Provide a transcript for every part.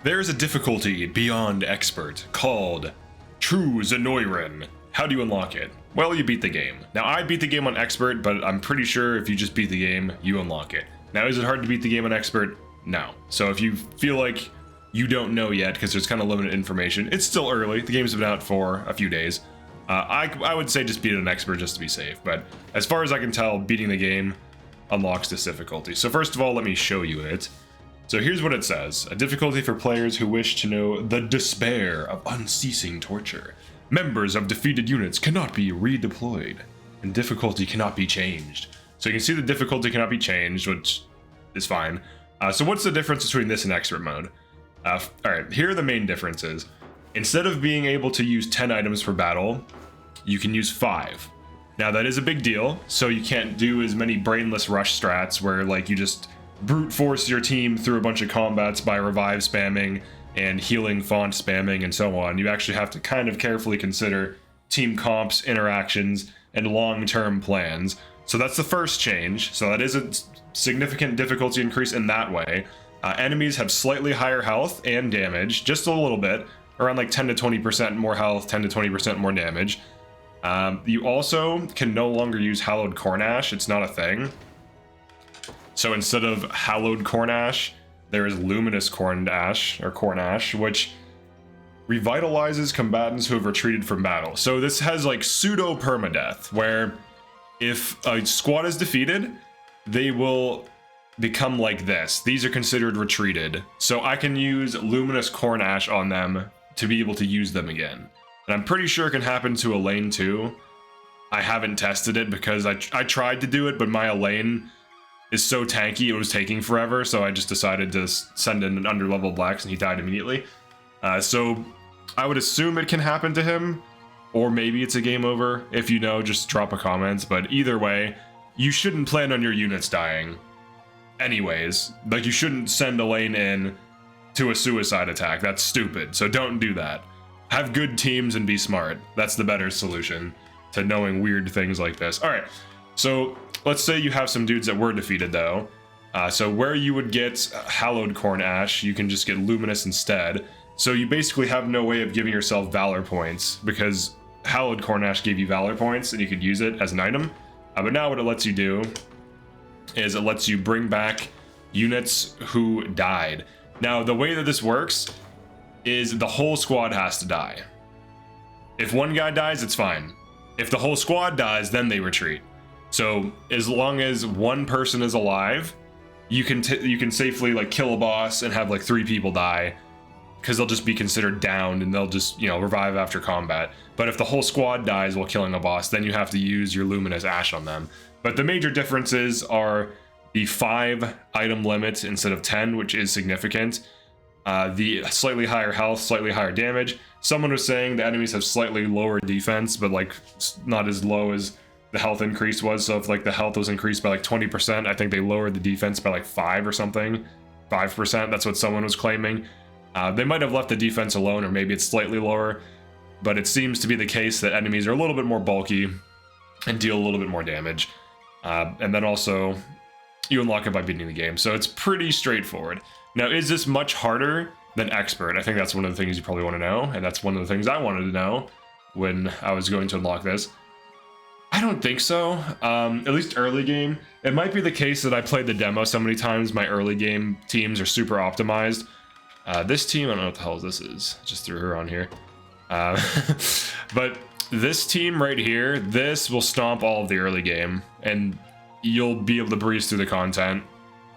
There's a difficulty beyond expert called True Zenoiran. How do you unlock it? Well, you beat the game. Now, I beat the game on expert, but I'm pretty sure if you just beat the game, you unlock it. Now, is it hard to beat the game on expert? No. So if you feel like you don't know yet, because there's kind of limited information, it's still early. The game's been out for a few days. I would say just beat it on expert just to be safe, but as far as I can tell, beating the game unlocks this difficulty. So first of all, let me show you it. So here's what it says. A difficulty for players who wish to know the despair of unceasing torture. Members of defeated units cannot be redeployed, and difficulty cannot be changed. So you can see the difficulty cannot be changed, which is fine. So what's the difference between this and expert mode? Alright, here are the main differences. Instead of being able to use 10 items per battle, you can use 5. Now that is a big deal, so you can't do as many brainless rush strats where like you just brute force your team through a bunch of combats by revive spamming and healing font spamming and so on. You actually have to kind of carefully consider team comps, interactions, and long-term plans. So that's the first change. So that is a significant difficulty increase in that way. Enemies have slightly higher health and damage, just a little bit, around like 10 to 20% more health, 10 to 20% more damage. You also can no longer use Hallowed Corn Ash. It's not a thing. So instead of Hallowed Corn Ash, there is Luminous Corn Ash, which revitalizes combatants who have retreated from battle. So this has like pseudo permadeath, where if a squad is defeated, they will become like this. These are considered retreated. So I can use Luminous Corn Ash on them to be able to use them again. And I'm pretty sure it can happen to Elaine too. I haven't tested it because I tried to do it, but my Elaine is so tanky, it was taking forever, so I just decided to send in an underleveled Blax and he died immediately. So I would assume it can happen to him, or maybe it's a game over. If you know, just drop a comment, but either way, you shouldn't plan on your units dying. Anyways, like you shouldn't send Elaine in to a suicide attack. That's stupid, so don't do that. Have good teams and be smart. That's the better solution to knowing weird things like this. All right, so let's say you have some dudes that were defeated though. So where you would get Hallowed Corn Ash, you can just get Luminous instead. So you basically have no way of giving yourself Valor points because Hallowed Corn Ash gave you Valor points and you could use it as an item. But now what it lets you do is it lets you bring back units who died. Now the way that this works is the whole squad has to die. If one guy dies, it's fine. If the whole squad dies, then they retreat. So as long as one person is alive, you can safely like kill a boss and have like 3 people die, because they'll just be considered downed and they'll just, you know, revive after combat. But if the whole squad dies while killing a boss, then you have to use your Luminous Ash on them. But the major differences are the 5 item limit instead of 10, which is significant. The slightly higher health, slightly higher damage. Someone was saying the enemies have slightly lower defense, but like not as low as the health increase was. So if like the health was increased by like 20%, I think they lowered the defense by like 5 or something. 5%, that's what someone was claiming. They might have left the defense alone, or maybe it's slightly lower, but it seems to be the case that enemies are a little bit more bulky and deal a little bit more damage. And then also you unlock it by beating the game. So it's pretty straightforward. Now, is this much harder than expert? I think that's one of the things you probably want to know, and that's one of the things I wanted to know when I was going to unlock this. I don't think so, at least early game. It might be the case that I played the demo so many times, my early game teams are super optimized. This team, I don't know what the hell this is, just threw her on here. But this team right here, this will stomp all of the early game, and you'll be able to breeze through the content.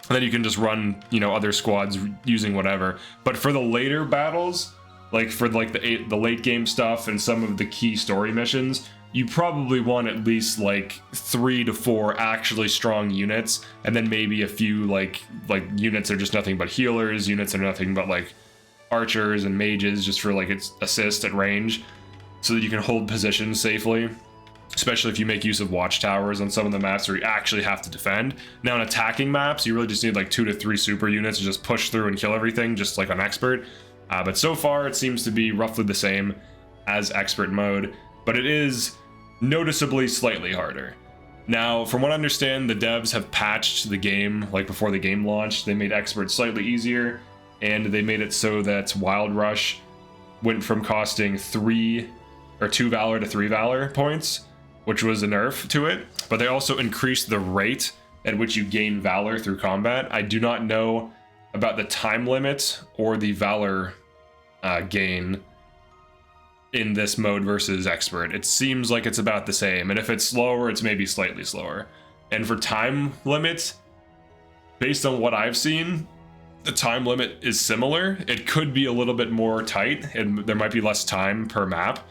And then you can just run, you know, other squads using whatever. But for the later battles, like for like the late game stuff and some of the key story missions, you probably want at least like 3 to 4 actually strong units, and then maybe a few like units that are just nothing but healers, units that are nothing but like archers and mages just for like its assist at range, so that you can hold positions safely. Especially if you make use of watchtowers on some of the maps where you actually have to defend. Now in attacking maps, you really just need like 2 to 3 super units to just push through and kill everything, just like on expert. But so far it seems to be roughly the same as expert mode, but it is noticeably slightly harder. Now, from what I understand, the devs have patched the game like before the game launched. They made expert slightly easier. and they made it so that Wild Rush went from costing 2 Valor to 3 Valor points, which was a nerf to it. But they also increased the rate at which you gain Valor through combat. I do not know about the time limit or the Valor gain in this mode versus Expert. It seems like it's about the same, and if it's slower, it's maybe slightly slower. And for time limits, based on what I've seen, the time limit is similar. It could be a little bit more tight, and there might be less time per map.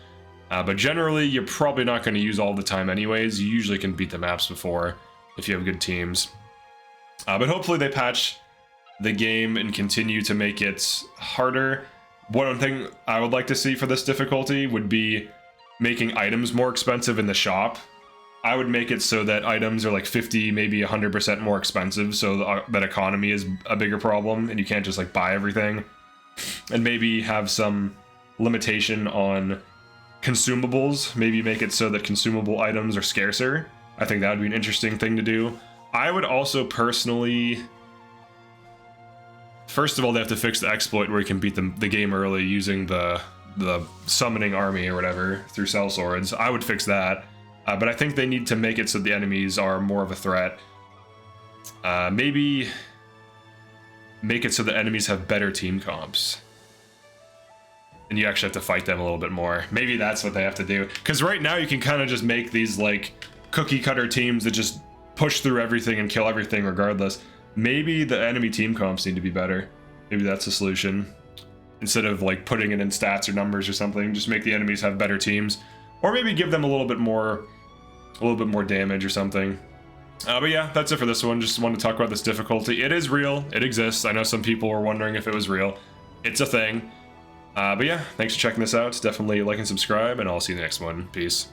But generally, you're probably not going to use all the time anyways. You usually can beat the maps before if you have good teams. But hopefully they patch the game and continue to make it harder. One thing I would like to see for this difficulty would be making items more expensive in the shop. I would make it so that items are like 50, maybe 100% more expensive, so that economy is a bigger problem and you can't just like buy everything. And maybe have some limitation on consumables. Maybe make it so that consumable items are scarcer. I think that would be an interesting thing to do. I would also personally... First of all, they have to fix the exploit where you can beat the game early using the summoning army or whatever through cell swords. I would fix that. But I think they need to make it so the enemies are more of a threat. Maybe make it so the enemies have better team comps. And you actually have to fight them a little bit more. Maybe that's what they have to do. Because right now you can kind of just make these like cookie cutter teams that just push through everything and kill everything regardless. Maybe the enemy team comps need to be better. Maybe that's the solution. Instead of like putting it in stats or numbers or something, just make the enemies have better teams. Or maybe give them a little bit more damage or something. But yeah, that's it for this one. Just wanted to talk about this difficulty. It is real. It exists. I know some people were wondering if it was real. It's a thing. But yeah, thanks for checking this out. Definitely like and subscribe, and I'll see you in the next one. Peace.